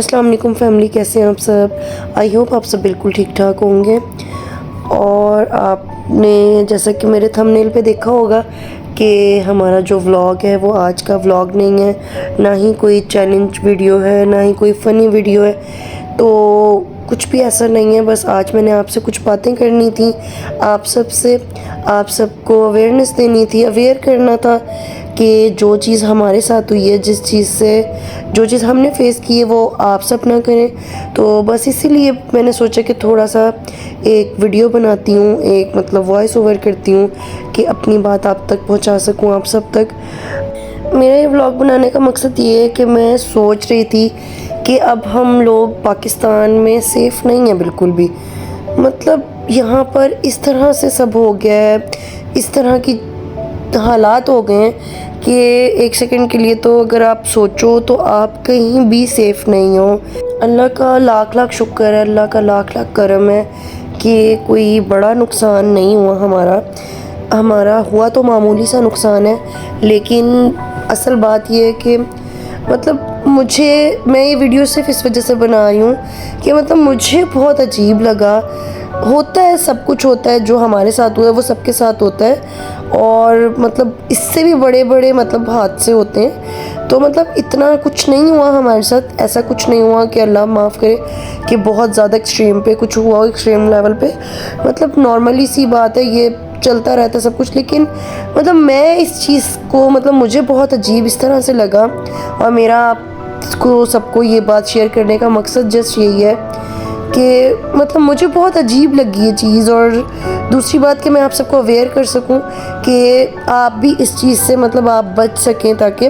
अस्सलाम वालेकुम फैमिली, कैसे हैं आप सब। आई होप आप सब बिल्कुल ठीक ठाक होंगे। और आपने जैसा कि मेरे थंबनेल पे देखा होगा कि हमारा जो व्लॉग है वो आज का व्लॉग नहीं है, ना ही कोई चैलेंज वीडियो है, ना ही कोई फ़नी वीडियो है। तो कुछ भी ऐसा नहीं है, बस आज मैंने आपसे कुछ बातें करनी थी, आप सबको अवेयरनेस देनी थी, अवेयर करना था कि जो चीज़ हमारे साथ हुई है, जो चीज़ हमने फेस की है वो आप सब ना करें। तो बस इसीलिए मैंने सोचा कि थोड़ा सा एक वीडियो बनाती हूँ, एक मतलब वॉइस ओवर करती हूँ कि अपनी बात आप तक पहुँचा सकूँ, आप सब तक। मेरा ये व्लॉग बनाने का मकसद ये है कि मैं सोच रही थी कि अब हम लोग पाकिस्तान में सेफ़ नहीं हैं बिल्कुल भी। मतलब यहाँ पर इस तरह से सब हो गया है, इस तरह की हालात हो गए हैं कि एक सेकंड के लिए तो अगर आप सोचो तो आप कहीं भी सेफ़ नहीं हो। अल्लाह का लाख लाख शुक्र है, अल्लाह का लाख लाख करम है कि कोई बड़ा नुकसान नहीं हुआ हमारा हुआ तो मामूली सा नुकसान है। लेकिन असल बात ये है कि मतलब मैं ये वीडियो सिर्फ इस वजह से बना रही हूँ कि मतलब मुझे बहुत अजीब लगा। होता है, सब कुछ होता है, जो हमारे साथ हुआ है वो सबके साथ होता है। और मतलब इससे भी बड़े बड़े मतलब हादसे होते हैं। तो मतलब इतना कुछ नहीं हुआ हमारे साथ, ऐसा कुछ नहीं हुआ कि अल्लाह माफ़ करे कि बहुत ज़्यादा एक्सट्रीम पे कुछ हुआ हो, एक्सट्रीम लेवल पे। मतलब नॉर्मली सी बात है, ये चलता रहता है सब कुछ। लेकिन मतलब मैं इस चीज़ को मतलब मुझे बहुत अजीब इस तरह से लगा, और मेरा आपको सबको ये बात शेयर करने का मकसद जस्ट यही है कि मतलब मुझे बहुत अजीब लगी ये चीज़। और दूसरी बात कि मैं आप सबको अवेयर कर सकूं कि आप भी इस चीज़ से मतलब आप बच सकें। ताकि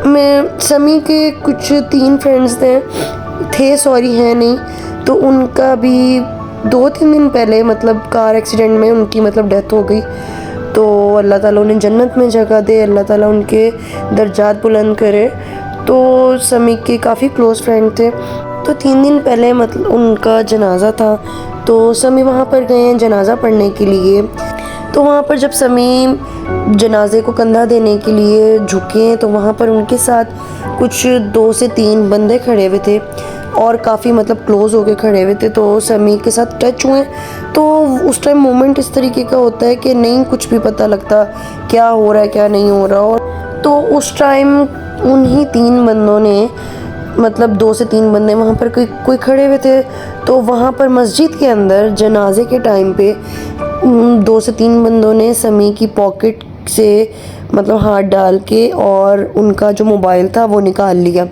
मैं समी के कुछ 3 फ्रेंड्स हैं नहीं, तो उनका भी 2-3 दिन पहले मतलब कार एक्सीडेंट में उनकी मतलब डेथ हो गई। तो अल्लाह ताला उन्हें जन्नत में जगह दे, अल्लाह ताला उनके दर्जात बुलंद करे। तो समी के काफ़ी क्लोज़ फ्रेंड थे, तो 3 दिन पहले मतलब उनका जनाज़ा था। तो समी वहाँ पर गए हैं जनाज़ा पढ़ने के लिए। तो वहाँ पर जब समी जनाजे को कंधा देने के लिए झुके तो वहाँ पर उनके साथ कुछ 2 से 3 बंदे खड़े हुए थे और काफ़ी मतलब क्लोज़ होके खड़े हुए थे। तो समी के साथ टच हुए। तो उस टाइम मोमेंट इस तरीके का होता है कि नहीं कुछ भी पता लगता क्या हो रहा है क्या नहीं हो रहा। और तो उस टाइम उन्हीं 3 बंदों ने मतलब 2 से 3 बंदे वहाँ पर कोई खड़े हुए थे। तो वहाँ पर मस्जिद के अंदर जनाजे के टाइम पे 2 से 3 बंदों ने समी की पॉकेट से मतलब हाथ डाल के और उनका जो मोबाइल था वो निकाल लिया।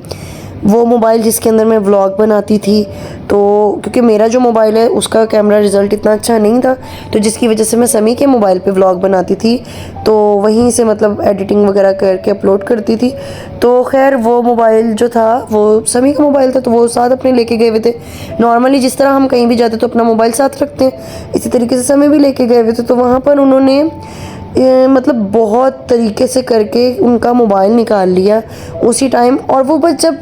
वो मोबाइल जिसके अंदर मैं व्लॉग बनाती थी, तो क्योंकि मेरा जो मोबाइल है उसका कैमरा रिज़ल्ट इतना अच्छा नहीं था, तो जिसकी वजह से मैं समी के मोबाइल पे व्लॉग बनाती थी, तो वहीं से मतलब एडिटिंग वगैरह करके अपलोड करती थी। तो खैर वो मोबाइल जो था वो समी का मोबाइल था, तो वो साथ अपने लेके गए हुए थे। नॉर्मली जिस तरह हम कहीं भी जाते तो अपना मोबाइल साथ रखते हैं, इसी तरीके से समी भी लेके गए हुए थे। तो वहाँ पर उन्होंने मतलब बहुत तरीके से करके उनका मोबाइल निकाल लिया उसी टाइम। और वो बस जब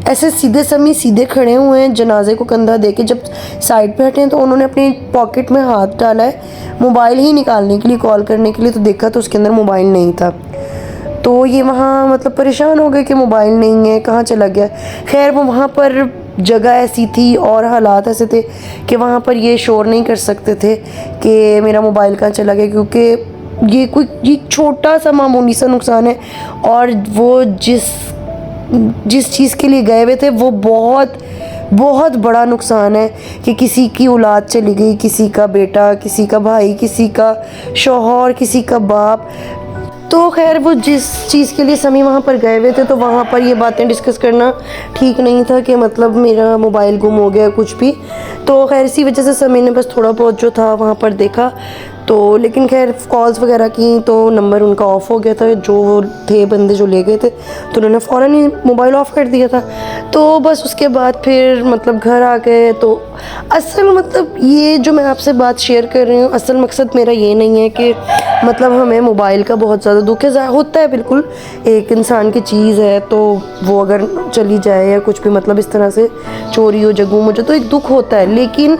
ऐसे समी सीधे खड़े हुए हैं जनाजे को कंधा दे के, जब साइड पे हटे हैं तो उन्होंने अपनी पॉकेट में हाथ डाला है मोबाइल ही निकालने के लिए, कॉल करने के लिए। तो देखा तो उसके अंदर मोबाइल नहीं था। तो ये वहाँ मतलब परेशान हो गए कि मोबाइल नहीं है, कहाँ चला गया। खैर वो वहाँ पर जगह ऐसी थी और हालात ऐसे थे कि वहाँ पर ये शोर नहीं कर सकते थे कि मेरा मोबाइल कहाँ चला गया, क्योंकि ये छोटा सा मामूली सा नुकसान है। और वो जिस चीज़ के लिए गए हुए थे वो बहुत बहुत बड़ा नुकसान है कि किसी की औलाद चली गई, किसी का बेटा, किसी का भाई, किसी का शौहर, किसी का बाप। तो खैर वो जिस चीज़ के लिए समी वहाँ पर गए हुए थे, तो वहाँ पर ये बातें डिस्कस करना ठीक नहीं था कि मतलब मेरा मोबाइल गुम हो गया कुछ भी। तो खैर इसी वजह से समी ने बस थोड़ा बहुत जो था वहाँ पर देखा। तो लेकिन खैर कॉल्स वगैरह की तो नंबर उनका ऑफ़ हो गया था, जो थे बंदे जो ले गए थे, तो उन्होंने फ़ौरन ही मोबाइल ऑफ़ कर दिया था। तो बस उसके बाद फिर मतलब घर आ गए। तो असल मतलब ये जो मैं आपसे बात शेयर कर रही हूँ, असल मकसद मेरा ये नहीं है कि मतलब हमें मोबाइल का बहुत ज़्यादा दुख है। होता है बिल्कुल, एक इंसान की चीज़ है तो वो अगर चली जाए या कुछ भी मतलब इस तरह से चोरी हो जाए, गुम हो जाए, तो एक दुख होता है। लेकिन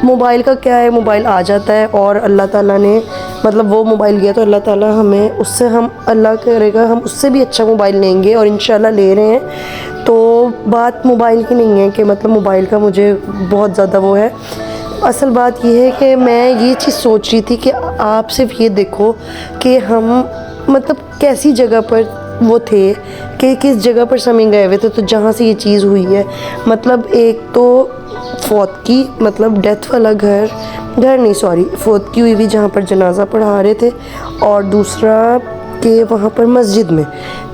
मोबाइल का क्या है, मोबाइल आ जाता है और अल्लाह ताला ने मतलब वो मोबाइल गया तो अल्लाह ताला हमें उससे, हम अल्लाह करेगा हम उससे भी अच्छा मोबाइल लेंगे और इंशाल्लाह ले रहे हैं। तो बात मोबाइल की नहीं है कि मतलब मोबाइल का मुझे बहुत ज़्यादा वो है। असल बात ये है कि मैं ये चीज़ सोच रही थी कि आप सिर्फ ये देखो कि हम मतलब कैसी जगह पर वो थे, कि किस जगह पर समय गए हुए थे, तो जहाँ से ये चीज़ हुई है। मतलब एक तो फौत की मतलब डेथ वाला घर नहीं सॉरी फौत की हुई भी जहाँ पर जनाजा पढ़ा रहे थे, और दूसरा कि वहाँ पर मस्जिद में।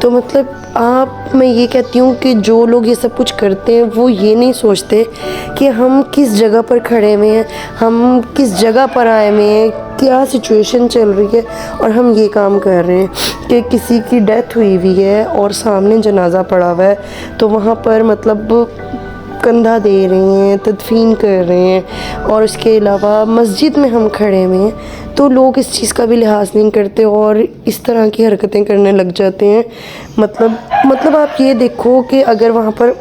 तो मतलब मैं ये कहती हूँ कि जो लोग ये सब कुछ करते हैं वो ये नहीं सोचते कि हम किस जगह पर खड़े हुए हैं, हम किस जगह पर आए हुए हैं, क्या सिचुएशन चल रही है, और हम ये काम कर रहे हैं कि किसी की डेथ हुई हुई है और सामने जनाजा पड़ा हुआ है, तो वहाँ पर मतलब कंधा दे रहे हैं, तदफीन कर रहे हैं, और उसके अलावा मस्जिद में हम खड़े हुए हैं, तो लोग इस चीज़ का भी लिहाज नहीं करते और इस तरह की हरकतें करने लग जाते हैं। मतलब आप ये देखो कि अगर वहाँ पर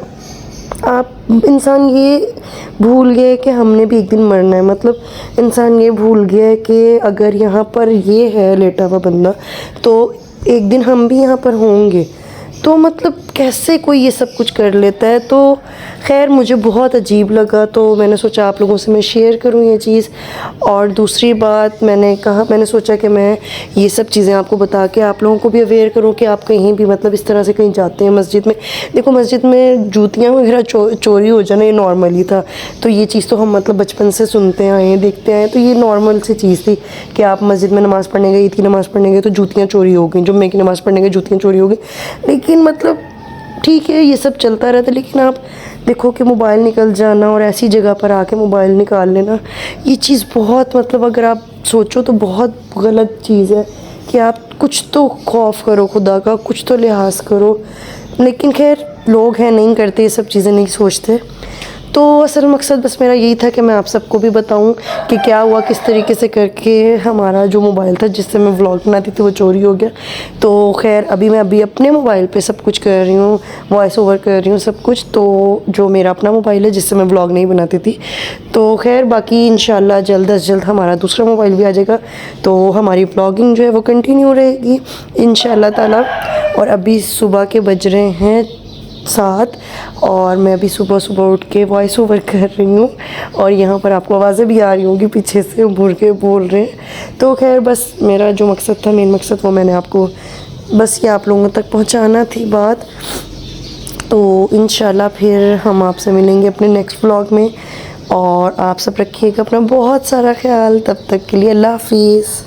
आप इंसान ये भूल गए कि हमने भी एक दिन मरना है, मतलब इंसान ये भूल गया है कि अगर यहाँ पर ये है लेटा हुआ बंदा तो एक दिन हम भी यहाँ पर होंगे। तो मतलब कैसे कोई ये सब कुछ कर लेता है। तो खैर मुझे बहुत अजीब लगा, तो मैंने सोचा आप लोगों से मैं शेयर करूं ये चीज़। और दूसरी बात मैंने सोचा कि मैं ये सब चीज़ें आपको बता के आप लोगों को भी अवेयर करूं कि आप कहीं भी मतलब इस तरह से कहीं जाते हैं मस्जिद में, देखो मस्जिद में जूतियाँ वगैरह चोरी हो जाना ये नॉर्मल ही था। तो ये चीज़ तो हम मतलब बचपन से सुनते आए हैं, देखते आए हैं, तो ये नॉर्मल सी चीज़ थी कि आप मस्जिद में नमाज़ पढ़ने गए, ईद की नमाज़ पढ़ने गए तो जूतियाँ चोरी हो गई, जुम्मे की नमाज़ पढ़ने गए जूतियाँ चोरी हो गई। लेकिन मतलब ठीक है ये सब चलता रहता है, लेकिन आप देखो कि मोबाइल निकल जाना और ऐसी जगह पर आके मोबाइल निकाल लेना, ये चीज़ बहुत मतलब अगर आप सोचो तो बहुत गलत चीज़ है कि आप कुछ तो खौफ करो खुदा का, कुछ तो लिहाज करो। लेकिन खैर लोग हैं नहीं करते ये सब चीज़ें, नहीं सोचते। तो असल मकसद बस मेरा यही था कि मैं आप सबको भी बताऊं कि क्या हुआ, किस तरीके से करके हमारा जो मोबाइल था जिससे मैं व्लॉग बनाती थी वो चोरी हो गया। तो खैर अभी मैं अपने मोबाइल पे सब कुछ कर रही हूँ, वॉइस ओवर कर रही हूँ सब कुछ, तो जो मेरा अपना मोबाइल है जिससे मैं व्लॉग नहीं बनाती थी। तो खैर बाकी इंशाल्लाह जल्द अज जल्द हमारा दूसरा मोबाइल भी आ जाएगा, तो हमारी व्लॉगिंग जो है वो कंटिन्यू रहेगी इंशाल्लाह ताला। और अभी सुबह के बज रहे हैं 7 और मैं अभी सुबह उठ के वॉइस ओवर कर रही हूँ, और यहाँ पर आपको आवाज़ें भी आ रही होंगी पीछे से मुर्गे बोल रहे हैं। तो खैर बस मेरा जो मकसद था, मेन मकसद, वो मैंने आपको बस ये आप लोगों तक पहुँचाना थी बात। तो इंशाल्लाह फिर हम आपसे मिलेंगे अपने नेक्स्ट व्लॉग में, और आप सब रखिएगा अपना बहुत सारा ख्याल। तब तक के लिए अल्लाह हाफिज़।